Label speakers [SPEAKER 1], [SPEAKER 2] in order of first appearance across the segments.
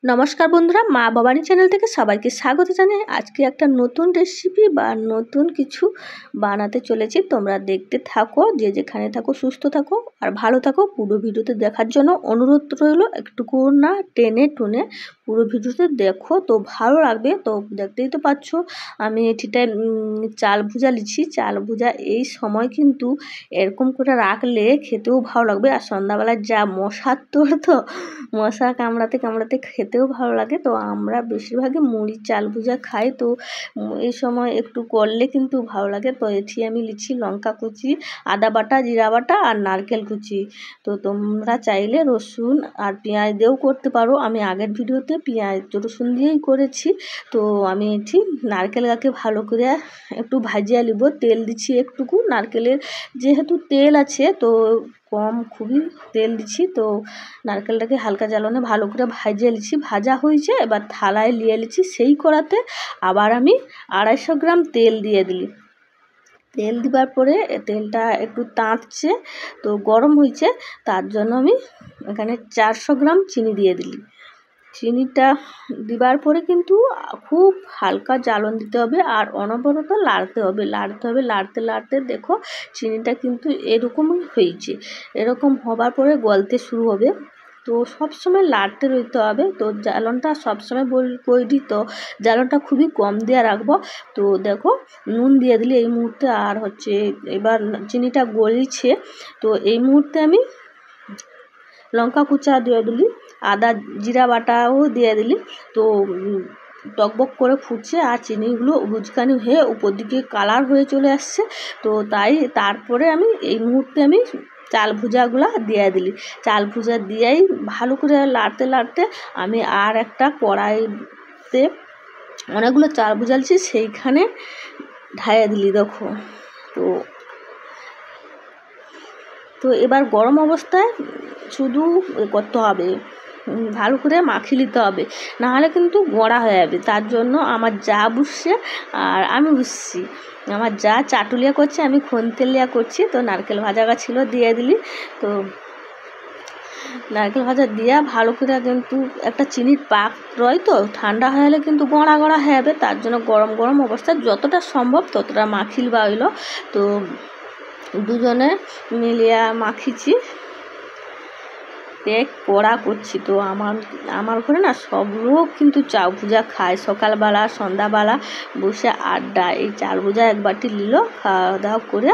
[SPEAKER 1] নমস্কার বন্ধুরা, মা ভবানী চ্যানেল থেকে সবাইকে স্বাগত জানাই। আজকে একটা নতুন রেসিপি বা নতুন কিছু বানাতে চলেছি। তোমরা দেখতে থাকো, যে যেখানে থাকো সুস্থ থাকো আর ভালো থাকো। পুরো ভিডিওতে দেখার জন্য অনুরোধ রইল, একটুকু না টেনে টুনে পুরো ভিডিওতে দেখো, তো ভালো লাগবে। তো দেখতেই তো পাচ্ছ আমি এটিটায় চাল ভুজা লিছি। চাল ভুজা এই সময় কিন্তু এরকম করে রাখলে খেতেও ভালো লাগবে। আর সন্ধ্যাবেলায় যা মশার তোর, তো মশা কামড়াতে কামড়াতে খেতেও ভালো লাগে। তো আমরা বেশিরভাগই মুড়ি চাল ভুজা খাই, তো এই সময় একটু করলে কিন্তু ভালো লাগে। তো এটি আমি লিছি লঙ্কা কুচি, আদা বাটা, জিরা বাটা আর নারকেল কুচি। তো তোমরা চাইলে রসুন আর পেঁয়াজ দিয়েও করতে পারো। আমি আগের ভিডিওতে পেঁয়াজ রসুন দিয়েই করেছি। তো আমি এটি নারকেল গাকে ভালো করে একটু ভাজিয়ে নিব। তেল দিচ্ছি একটুকু, নারকেলের যেহেতু তেল আছে তো কম খুবই তেল দিচ্ছি। তো নারকেলটাকে হালকা জ্বালানো ভালো করে ভাজিয়ে নিচ্ছি। ভাজা হয়েছে, এবার থালায় নিয়ে নিচ্ছি। সেই কড়াতে আবার আমি 250 গ্রাম তেল দিয়ে দিই। তেল দেওয়ার পরে তেলটা একটু তাঁতছে, তো গরম হয়েছে, তার জন্য আমি এখানে 400 গ্রাম চিনি দিয়ে দিই। চিনিটা দেওয়ার পরে কিন্তু খুব হালকা জ্বালন দিতে হবে আর অনবরত লাড়তে হবে। লাড়তে লাড়তে দেখো চিনিটা কিন্তু এরকমই হয়েছে। এরকম হবার পরে গলতে শুরু হবে। তো সবসময় লাড়তে রইতে হবে। তো জ্বালনটা সবসময় বলি, তো জ্বালনটা খুবই কম দিয়ে রাখবো। তো দেখো নুন দিয়ে দিলে এই মুহূর্তে, আর এবার চিনিটা গলিছে। তো এই মুহূর্তে আমি লঙ্কা কুচা দিয়ে দিলি, আদা জিরা বাটাও দিয়ে দিলি। তো টকবক করে ফুটছে আর চিনিগুলো উজকানি হয়ে উপর দিকে কালার হয়ে চলে আসছে। তো তারপরে আমি এই মুহূর্তে আমি চাল ভুজাগুলো দিয়ে দিলি। চাল ভুজা দিয়েই ভালো করে লাড়তে লাড়তে আমি আর একটা কড়াইতে অনেকগুলো চাল ভুজালছি, সেইখানে ঢাইয়া দিলি। দেখো তো এবার গরম অবস্থায় শুধু করতে হবে, ভালো করে মাখিয়ে নিতে হবে, নাহলে কিন্তু গোড়া হয়ে যাবে। তার জন্য আমার যা বুঝছে আর আমি বুঝছি, আমার যা চাটুলিয়া করছে, আমি খন্তেলিয়া করছি। তো নারকেল ভাজা ছিল দিয়ে দিলি। তো নারকেল ভাজা দিয়া ভালো করে কিন্তু একটা চিনির পাক রয়, তো ঠান্ডা হয়ে গেলে কিন্তু গোড়া গোড়া হয়ে যাবে। তার জন্য গরম গরম অবস্থায় যতটা সম্ভব ততটা মাখিল বা হইলো। তো দুজনে মিলিয়া মাখিছি, এক কড়া করছি। তো আমার ঘরে না সব লোক কিন্তু চাল ভুজা খায়। সকালবেলা সন্ধ্যাবেলা বসে আড্ডা, এই চাল ভুজা এক বাটি নিল, খাওয়া দাওয়া করে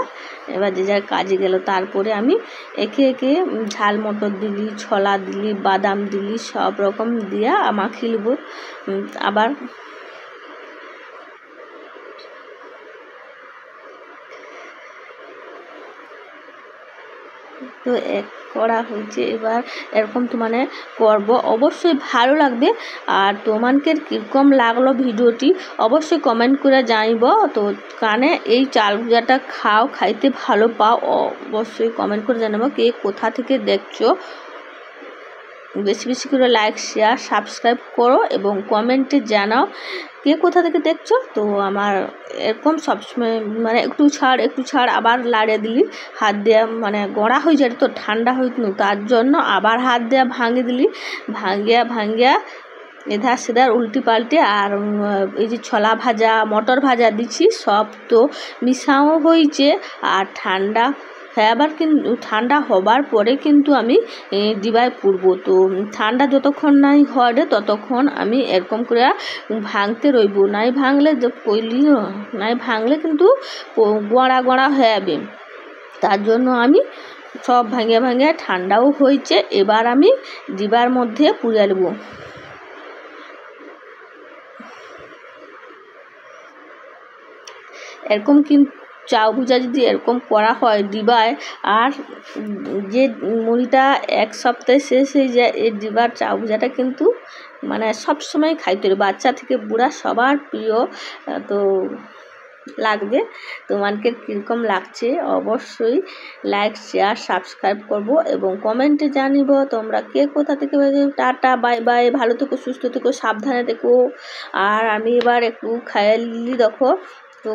[SPEAKER 1] এবার যে যার কাজে গেল। তারপরে আমি একে একে ঝাল মটর দিলি, ছোলা দিলি, বাদাম দিলি, সব রকম দিয়া মাখিয়ে নেব। আবার তো এক করা হয়েছে। এবার এরকম তো মানে করবো, অবশ্যই ভালো লাগবে। আর তোমাকে কীরকম লাগলো ভিডিওটি অবশ্যই কমেন্ট করে জানিব। তো কানে এই চাল ভুজাটা খাইতে ভালো পাও, অবশ্যই কমেন্ট করে জানাবো কে কোথা থেকে দেখছো। বেশি বেশি করে লাইক শেয়ার সাবস্ক্রাইব করো এবং কমেন্টে জানাও কে কোথা থেকে দেখছো। তো আমার এরকম সবসময় মানে একটু ছাড় আবার লাড়িয়ে দিলি, হাত দেওয়া মানে গড়া হয়ে যায়, তো ঠান্ডা হইত না, তার জন্য আবার হাত দেওয়া ভাঙিয়ে দিলি। ভাঙ্গিয়া এধার সেধার উল্টি পাল্টে, আর এই যে ছোলা ভাজা মটর ভাজা দিচ্ছি সব তো মিশাও হয়েছে। আর ঠান্ডা ঠান্ডা হবার পরে কিন্তু আমি ডিবায় পুড়বো। তো ঠান্ডা যতক্ষণ নাই হয় ততক্ষণ আমি এরকম করে ভাঙতে রইব। নাই ভাঙলে কিন্তু গোড়া গোড়া হয়ে যাবে। তার জন্য আমি সব ভাঙিয়ে ঠান্ডাও হয়েছে। এবার আমি ডিবার মধ্যে পুড়ে নেব। এরকম কিন্তু চাল ভুজা যদি এরকম করা হয় ডিবায়, আর যে মুড়িটা এক সপ্তাহে শেষ হয়ে যায়, এই ডিবার চাল ভুজাটা কিন্তু মানে সবসময় খাইতে হবে, বাচ্চা থেকে বুড়া সবার প্রিয়। তো লাগবে। তোমাকে কীরকম লাগছে অবশ্যই লাইক শেয়ার সাবস্ক্রাইব করবো এবং কমেন্টে জানিব তোমরা কে কোথা থেকে। টাটা বাই বাই, ভালো থেকো সুস্থ থেকো সাবধানে থেকো। আর আমি এবার একটু খাইয়ে দেখো তো